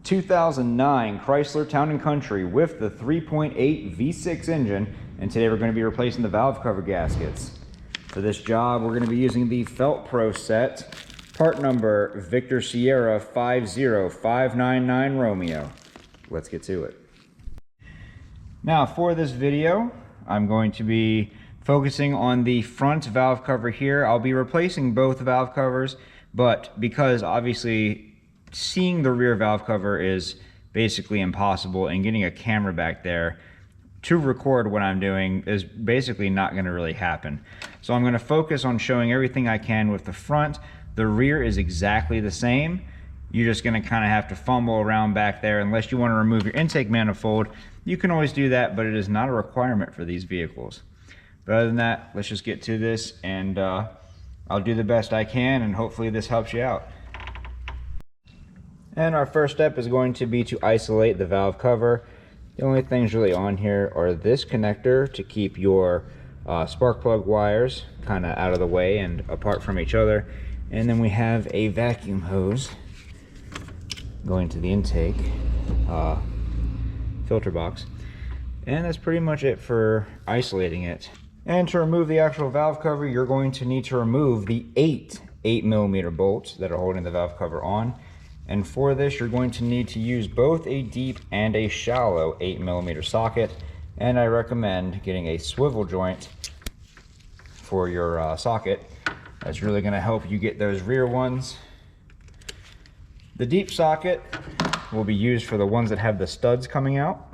2009 Chrysler Town and Country with the 3.8 V6 engine, and today we're going to be replacing the valve cover gaskets. For this job, we're going to be using the Felt Pro set, part number Victor Sierra 50599 Romeo. Let's get to it. Now for this video, I'm going to be focusing on the front valve cover here. I'll be replacing both valve covers, but because obviously seeing the rear valve cover is basically impossible, and getting a camera back there to record what I'm doing is basically not going to really happen. So I'm going to focus on showing everything I can with the front. The rear is exactly the same. You're just going to kind of have to fumble around back there. Unless you want to remove your intake manifold, you can always do that, but it is not a requirement for these vehicles. But other than that, let's just get to this, and I'll do the best I can, and hopefully this helps you out. And our first step is going to be to isolate the valve cover. The only things really on here are this connector to keep your spark plug wires kind of out of the way and apart from each other. And then we have a vacuum hose going to the intake filter box. And that's pretty much it for isolating it. And to remove the actual valve cover, you're going to need to remove the 8mm bolts that are holding the valve cover on. And for this, you're going to need to use both a deep and a shallow 8mm socket. And I recommend getting a swivel joint for your socket. That's really going to help you get those rear ones. The deep socket will be used for the ones that have the studs coming out.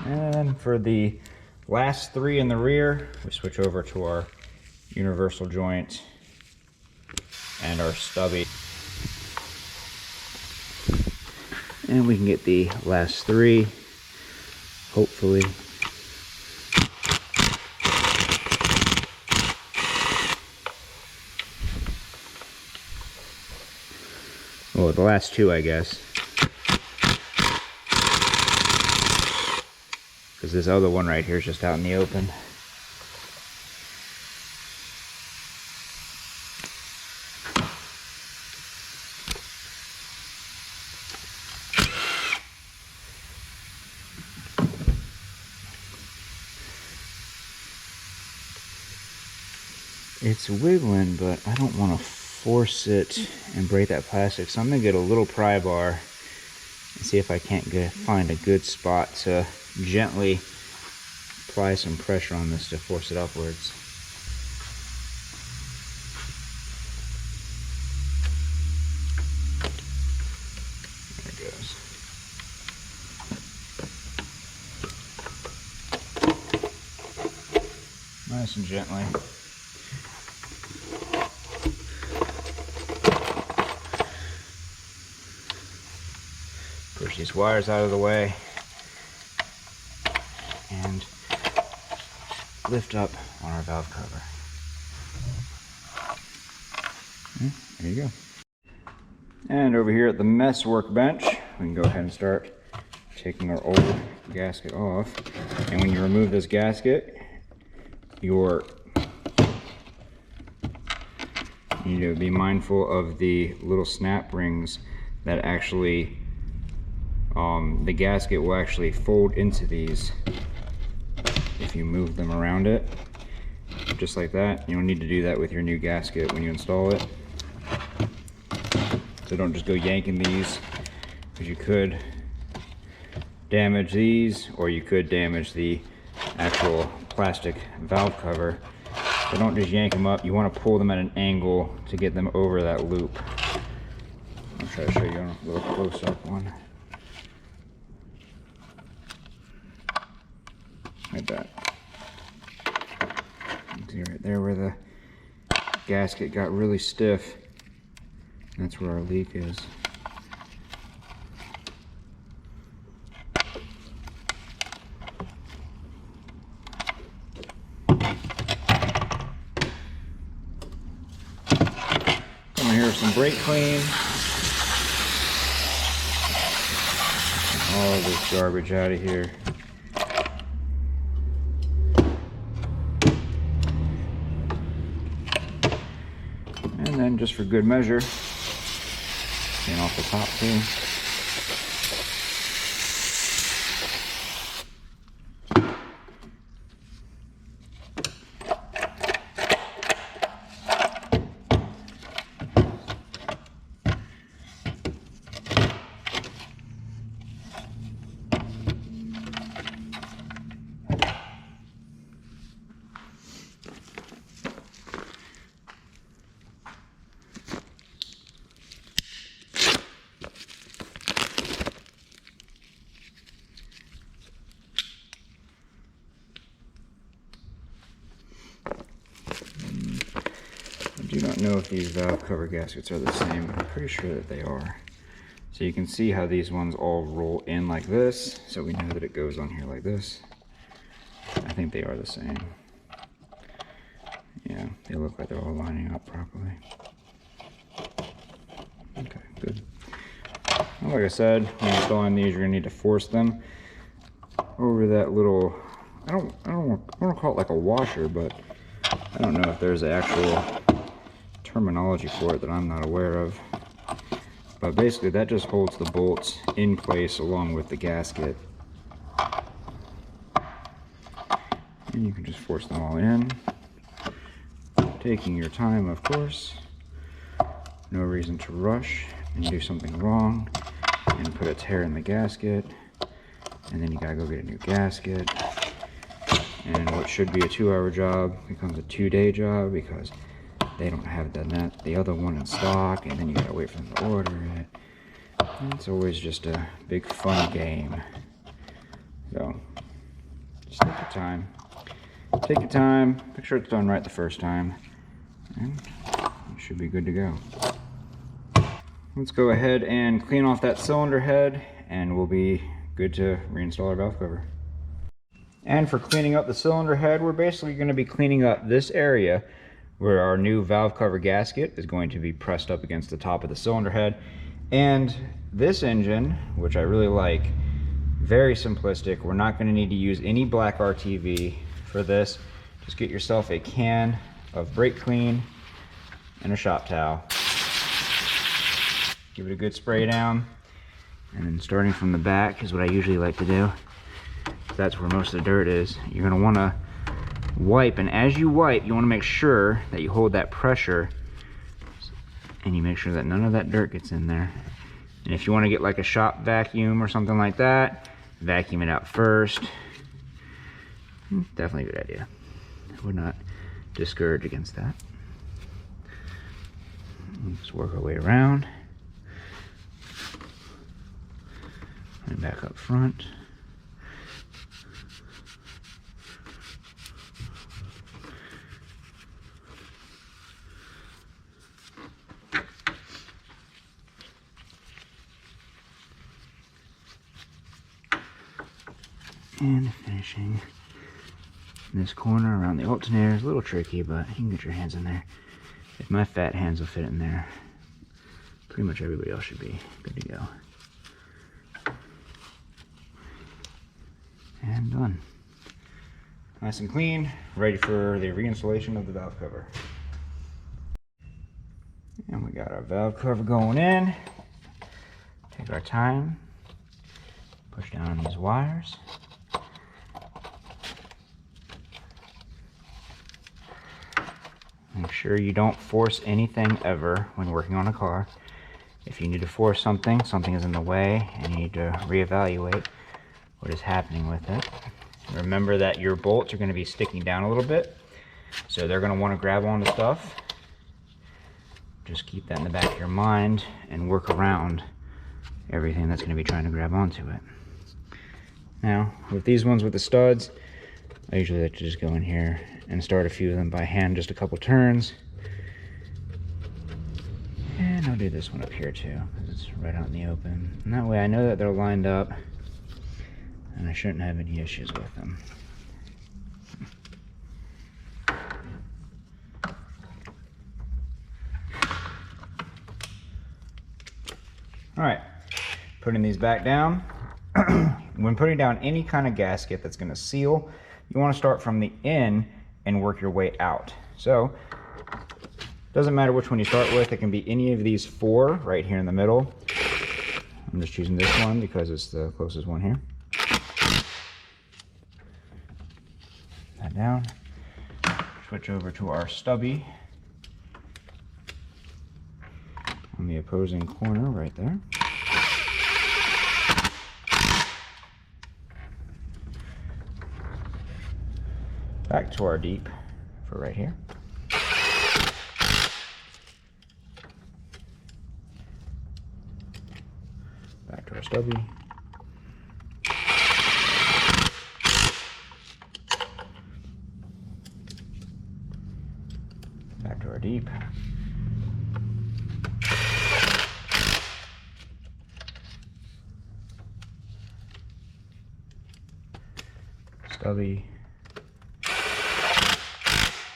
And for the last three in the rear, we switch over to our universal joint and our stubby. And we can get the last three, hopefully. Well, the last two, I guess. Because this other one right here is just out in the open. It's wiggling, but I don't want to force it and break that plastic, so I'm going to get a little pry bar and see if I can't find a good spot to gently apply some pressure on this to force it upwards. There it goes. Nice and gently. Push these wires out of the way and lift up on our valve cover. There you go. And over here at the mess workbench, we can go ahead and start taking our old gasket off. And when you remove this gasket, you need to be mindful of the little snap rings that actually the gasket will actually fold into these if you move them around it, just like that. You don't need to do that with your new gasket when you install it. So don't just go yanking these, because you could damage these, or you could damage the actual plastic valve cover. So don't just yank them up. You want to pull them at an angle to get them over that loop. I'll try to show you a little close-up one. Like that. See right there where the gasket got really stiff. That's where our leak is. Come here, some brake clean. All this garbage out of here. And then just for good measure, clean off the top too. I do not know if these valve cover gaskets are the same, but I'm pretty sure that they are. So you can see how these ones all roll in like this, so we know that it goes on here like this. I think they are the same. Yeah, they look like they're all lining up properly. Okay, good. Well, like I said, when installing these, you're gonna need to force them over that little, I don't want to call it like a washer, but I don't know if there's an actual terminology for it that I'm not aware of. But basically that just holds the bolts in place along with the gasket. And you can just force them all in. Taking your time, of course. No reason to rush and do something wrong and put a tear in the gasket. And then you gotta go get a new gasket. And what should be a 2-hour job becomes a 2-day job because they don't have the other one in stock, and then you gotta wait for them to order it. And it's always just a big fun game. So just take your time. Take your time, make sure it's done right the first time, and you should be good to go. Let's go ahead and clean off that cylinder head, and we'll be good to reinstall our valve cover. And for cleaning up the cylinder head, we're basically going to be cleaning up this area where our new valve cover gasket is going to be pressed up against the top of the cylinder head. And this engine, which I really like, very simplistic. We're not going to need to use any black RTV for this. Just get yourself a can of brake clean and a shop towel. Give it a good spray down. And then starting from the back is what I usually like to do. That's where most of the dirt is. You're going to want to wipe, and as you wipe, you want to make sure that you hold that pressure and you make sure that none of that dirt gets in there. And if you want to get like a shop vacuum or something like that, vacuum it out first. Definitely a good idea. I would not discourage against that. Just work our way around and back up front. And finishing this corner around the alternator is a little tricky, but you can get your hands in there. If my fat hands will fit in there, pretty much everybody else should be good to go. And done. Nice and clean, ready for the reinstallation of the valve cover. And we got our valve cover going in. Take our time, push down on these wires. Make sure you don't force anything ever when working on a car. If you need to force something, something is in the way, and you need to reevaluate what is happening with it. Remember that your bolts are going to be sticking down a little bit, so they're going to want to grab onto stuff. Just keep that in the back of your mind and work around everything that's going to be trying to grab onto it. Now, with these ones with the studs, I usually like to just go in here and start a few of them by hand, just a couple turns. And I'll do this one up here too, because it's right out in the open. And that way I know that they're lined up and I shouldn't have any issues with them. All right, putting these back down. When putting down any kind of gasket that's gonna seal, you wanna start from the in and work your way out. So, doesn't matter which one you start with, it can be any of these four right here in the middle. I'm just choosing this one because it's the closest one here. That down. Switch over to our stubby on the opposing corner right there. Back to our deep for right here. Back to our stubby. Back to our deep. Stubby.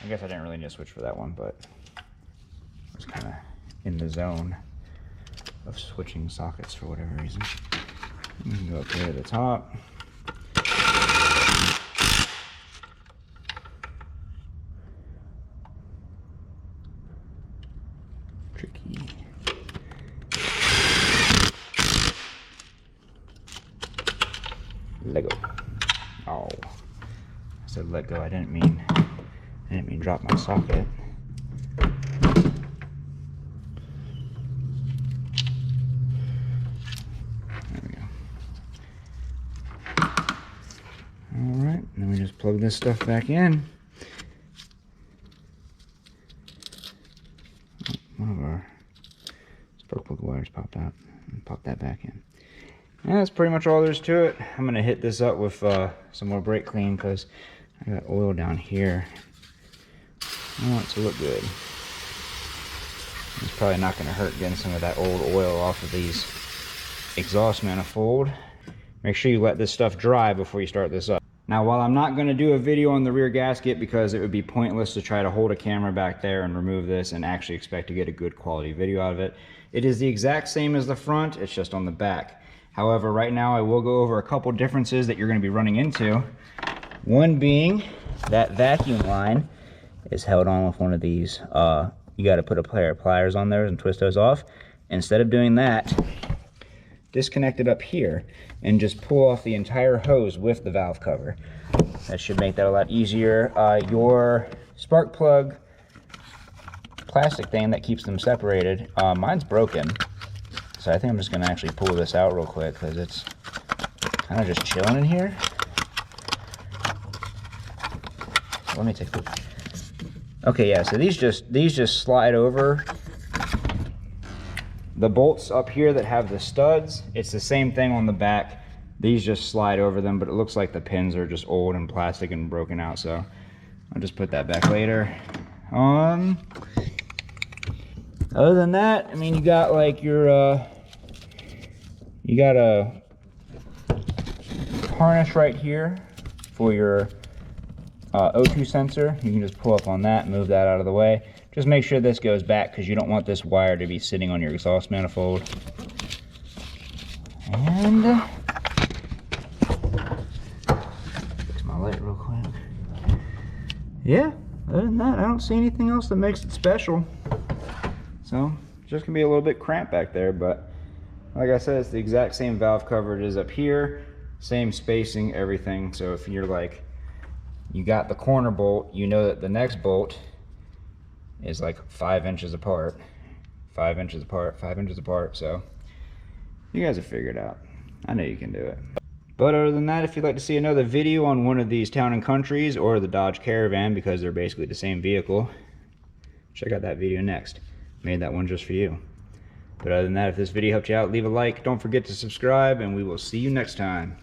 I guess I didn't really need to switch for that one, but I was kind of in the zone of switching sockets for whatever reason. You can go up here to the top. Tricky. Let go. Oh, I said let go. I didn't mean drop my socket. There we go. All right, then we just plug this stuff back in. One of our spark plug wires popped out. And pop that back in. And that's pretty much all there is to it. I'm gonna hit this up with some more brake clean because I got oil down here. I want it to look good. It's probably not going to hurt getting some of that old oil off of these exhaust manifold. Make sure you let this stuff dry before you start this up. Now, while I'm not going to do a video on the rear gasket because it would be pointless to try to hold a camera back there and remove this and actually expect to get a good quality video out of it, it is the exact same as the front, it's just on the back. However, right now I will go over a couple differences that you're going to be running into. One being that vacuum line is held on with one of these. You got to put a pair of pliers on there and twist those off. Instead of doing that, disconnect it up here and just pull off the entire hose with the valve cover. That should make that a lot easier. Your spark plug plastic thing that keeps them separated, mine's broken. So I think I'm just going to actually pull this out real quick because it's kind of just chilling in here. Let me take a look. Okay, yeah, so these just slide over. The bolts up here that have the studs, it's the same thing on the back. These just slide over them, but it looks like the pins are just old and plastic and broken out, so I'll just put that back later. Other than that, I mean, you got like your, you got a harness right here for your O2 sensor. You can just pull up on that, move that out of the way. Just make sure this goes back because you don't want this wire to be sitting on your exhaust manifold. And fix my light real quick. Yeah, other than that, I don't see anything else that makes it special. So it's just gonna be a little bit cramped back there, but like I said, it's the exact same valve cover it is up here, same spacing, everything. So if you're like, you got the corner bolt, you know that the next bolt is like 5 inches apart, 5 inches apart, 5 inches apart. So you guys have figured it out. I know you can do it. But other than that, if you'd like to see another video on one of these Town and Countries or the Dodge Caravan, because they're basically the same vehicle, check out that video next. Made that one just for you. But other than that, if this video helped you out, leave a like. Don't forget to subscribe, and we will see you next time.